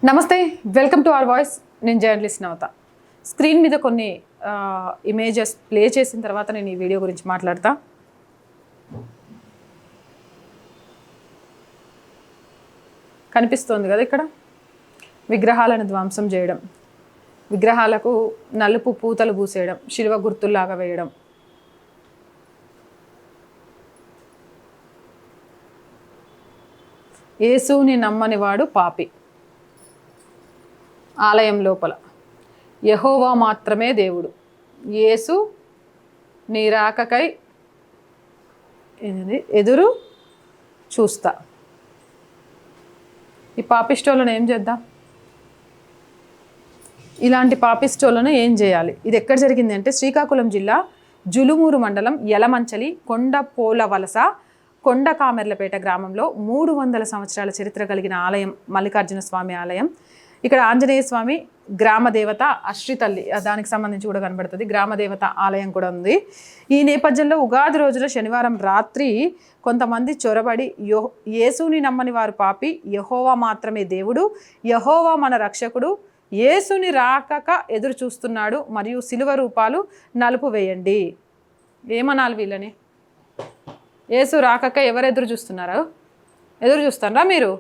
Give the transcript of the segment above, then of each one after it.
నమస్తే, welcome to our voice. నేను journalist నవత. Screen మీద కొన్ని ఇమేజెస్ ప్లే చేసిన తర్వాత నేను ఈ వీడియో గురించి మాట్లాడతా. కనిపిస్తోంది కదా ఇక్కడ విగ్రహాలను ధ్వంసం చేయడం, విగ్రహాలకు నలుపు పూతలు పూసేయడం, శిలువ గుర్తుల్లాగా వేయడం. యేసుని నమ్మని వాడు పాపి. ఆలయం లోపల యెహోవా మాత్రమే దేవుడు. యేసు నీ రాకకై ఎదురు చూస్తా. ఈ పాపిస్టోళ్ళను ఏం చేద్దాం? ఇలాంటి పాపిస్టోళ్ళను ఏం చేయాలి? ఇది ఎక్కడ జరిగింది అంటే శ్రీకాకుళం జిల్లా జులుమూరు మండలం యలమంచలి కొండపోలవలస కొండకామెర్లపేట గ్రామంలో 300 సంవత్సరాల చరిత్ర కలిగిన ఆలయం మల్లికార్జున స్వామి ఆలయం. ఇక్కడ ఆంజనేయ స్వామి గ్రామ దేవత అశ్రితల్లి, దానికి సంబంధించి కూడా కనబడుతుంది. గ్రామ దేవత ఆలయం కూడా ఉంది. ఈ నేపథ్యంలో ఉగాది రోజున శనివారం రాత్రి కొంతమంది చొరబడి యేసుని నమ్మని వారు పాపి, యెహోవా మాత్రమే దేవుడు, యెహోవా మన రక్షకుడు, యేసుని రాకక ఎదురు చూస్తున్నాడు మరియు సిలువ రూపాలు నలుపు వేయండి. ఏమనాలి వీళ్ళని? యేసు రాకక ఎవరు ఎదురు చూస్తున్నారు? ఎదురు చూస్తారా మీరు?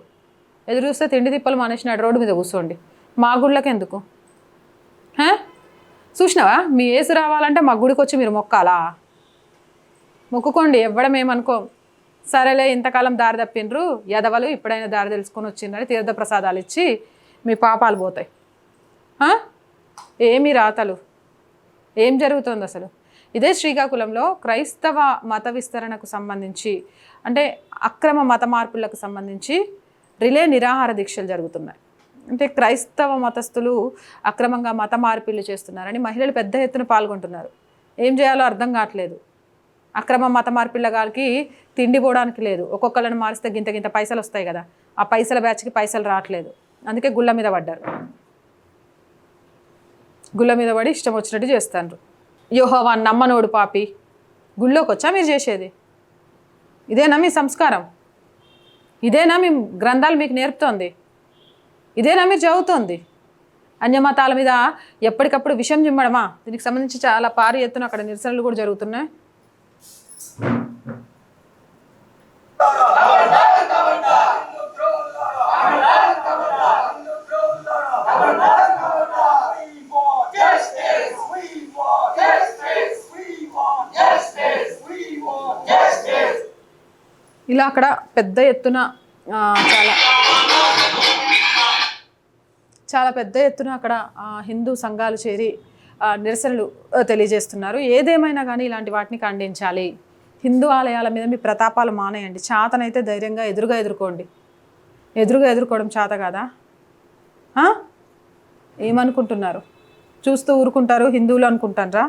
ఎదురు చూస్తే తిండి తిప్పలు మానేసినాడు, రోడ్డు మీద కూర్చోండి. మా గుళ్ళకి ఎందుకు? చూసినావా? మీ యేసు రావాలంటే మా గుడికి వచ్చి మీరు మొక్కాలా? మొక్కుకోండి, ఇవ్వడం ఏమనుకో. సరేలే, ఇంతకాలం దారి తప్పిండ్రు యదవలు, ఇప్పుడైనా దారి తెలుసుకొని వచ్చిందని తీర్థ ప్రసాదాలు ఇచ్చి మీ పాపాలు పోతాయి. ఏమి రాతలు? ఏం జరుగుతుంది అసలు? ఇదే శ్రీకాకుళంలో క్రైస్తవ మత విస్తరణకు సంబంధించి, అంటే అక్రమ మత మార్పులకు సంబంధించి రిలే నిరాహార దీక్షలు జరుగుతున్నాయి. అంటే క్రైస్తవ మతస్థులు అక్రమంగా మత మార్పిళ్ళు చేస్తున్నారని మహిళలు పెద్ద ఎత్తున పాల్గొంటున్నారు. ఏం చేయాలో అర్థం కావట్లేదు. అక్రమ మత మార్పిళ్ళగారికి తిండి పోవడానికి లేదు. ఒక్కొక్కళ్ళని మారిస్తే గింత పైసలు వస్తాయి కదా, ఆ పైసల బ్యాచ్కి పైసలు రావట్లేదు. అందుకే గుళ్ళ మీద పడ్డారు. గుళ్ళ మీద పడి ఇష్టం వచ్చినట్టు చేస్తారు. యెహోవా నమ్మనోడు పాపి. గుళ్ళోకి వచ్చా మీరు చేసేది? ఇదేనా మీ సంస్కారం? ఇదేనా మీ గ్రంథాలు మీకు నేర్పుతోంది? ఇదేనా మీరు చదువుతోంది? అన్యమతాల మీద ఎప్పటికప్పుడు విషం చిమ్మడమా? దీనికి సంబంధించి చాలా భారీ ఎత్తున అక్కడ నిరసనలు కూడా జరుగుతున్నాయి. ఇలా అక్కడ పెద్ద ఎత్తున చాలా పెద్ద ఎత్తున అక్కడ హిందూ సంఘాలు చేరి నిరసనలు తెలియజేస్తున్నారు. ఏదేమైనా కానీ ఇలాంటి వాటిని ఖండించాలి. హిందూ ఆలయాల మీద మీ ప్రతాపాలు మానేయండి. చేతనైతే ధైర్యంగా ఎదుర్కోండి. ఎదుర్కోవడం చేత కాదా? ఏమనుకుంటున్నారు? చూస్తూ ఊరుకుంటారు హిందువులు అనుకుంటారా?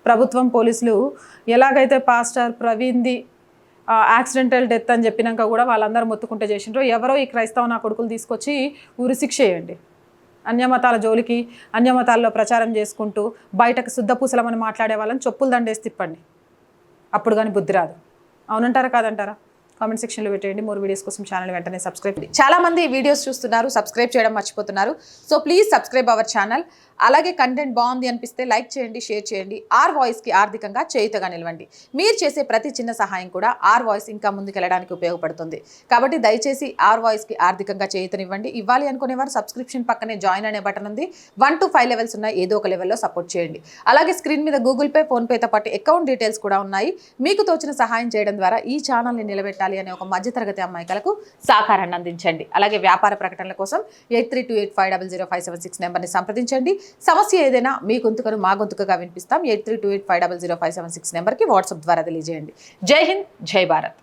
ప్రభుత్వం పోలీసులు ఎలాగైతే పాస్టర్ ప్రవీణ్ది యాక్సిడెంటల్ డెత్ అని చెప్పినాక కూడా వాళ్ళందరూ మొత్తుకుంటే చేసిండ్రో, ఎవరో ఈ క్రైస్తవ నా కొడుకులు తీసుకొచ్చి ఊరి శిక్ష చేయండి. అన్యమతాల జోలికి, అన్యమతాల్లో ప్రచారం చేసుకుంటూ బయటకు శుద్ధపూసలమని మాట్లాడే వాళ్ళని చెప్పులు దండేసి తిప్పండి. అప్పుడు కానీ బుద్ధి రాదు. అవునంటారా కాదంటారా? కామెంట్ సెక్షన్లో పెట్టేయండి. మోర్ వీడియోస్ కోసం ఛానల్ వెంటనే సబ్స్క్రైబ్. చాలా మంది వీడియోస్ చూస్తున్నారు, సబ్స్క్రైబ్ చేయడం మర్చిపోతున్నారు. So please subscribe our channel. అలాగే కంటెంట్ బాగుంది అనిపిస్తే లైక్ చేయండి, షేర్ చేయండి. ఆర్ వాయిస్కి ఆర్థికంగా చేయుతగా నిలవండి. మీరు చేసే ప్రతి చిన్న సహాయం కూడా ఆర్ వాయిస్ ఇంకా ముందుకెళ్ళడానికి ఉపయోగపడుతుంది. కాబట్టి దయచేసి ఆర్ వాయిస్కి ఆర్థికంగా చేయుతనివ్వండి. ఇవ్వాలి అనుకునేవారు సబ్స్క్రిప్షన్ పక్కనే జాయిన్ అనే బటన్ ఉంది. 1 to 5 లెవెల్స్ ఉన్నాయి. ఏదో ఒక లెవెల్లో సపోర్ట్ చేయండి. అలాగే స్క్రీన్ మీద గూగుల్ పే, ఫోన్పేతో పాటు అకౌంట్ డీటెయిల్స్ కూడా ఉన్నాయి. మీకు తోచిన సహాయం చేయడం ద్వారా ఈ ఛానల్ని నిలబెట్టాలి అనే ఒక మధ్యతరగతి అమ్మాయికలకు సహకారాన్ని అందించండి. అలాగే వ్యాపార ప్రకటనల కోసం 8328500576 నెంబర్ని సంప్రదించండి. సమస్య ఏదైనా మీ గొంతుకను మా గొంతుకగా వినిపిస్తాం. 8328500576 నెంబర్కి వాట్సాప్ ద్వారా తెలియజేయండి. జై హింద్, జై భారత్.